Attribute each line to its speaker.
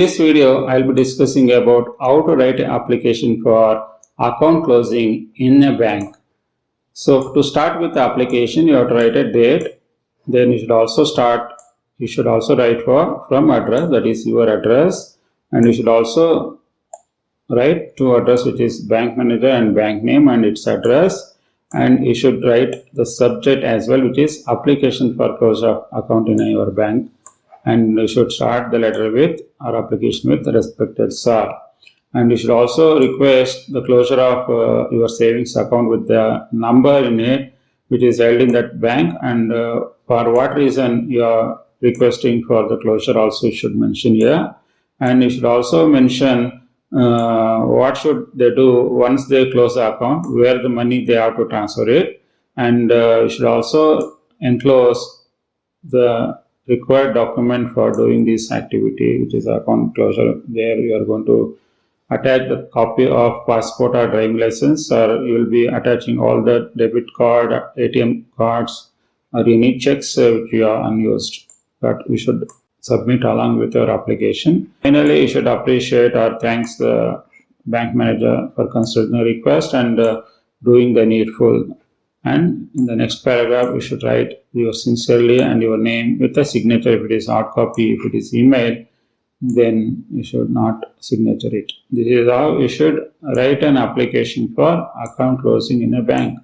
Speaker 1: In this video, I'll be discussing about how to write an application for account closing in a bank. So to start with the application, you have to write a date. Then you should also write from address, that is your address, and you should also write two address, which is bank manager and bank name and its address. And you should write the subject as well, which is application for closure of account in your bank. And you should start the letter with or application with respected sir. And you should also request the closure of your savings account with the number in it which is held in that bank, and for what reason you are requesting for the closure also you should mention here. And you should also mention what should they do once they close the account, where the money they have to transfer it. And you should also enclose the required document for doing this activity, which is account closure. There you are going to attach the copy of passport or driving license, or you will be attaching all the debit card, ATM cards, or any checks which you are unused, that you should submit along with your application. Finally, you should appreciate or thanks the bank manager for considering the request and doing the needful. And in the next paragraph, you should write your sincerely and your name with a signature. If it is hard copy, if it is email, then you should not signature it. This is how you should write an application for account closing in a bank.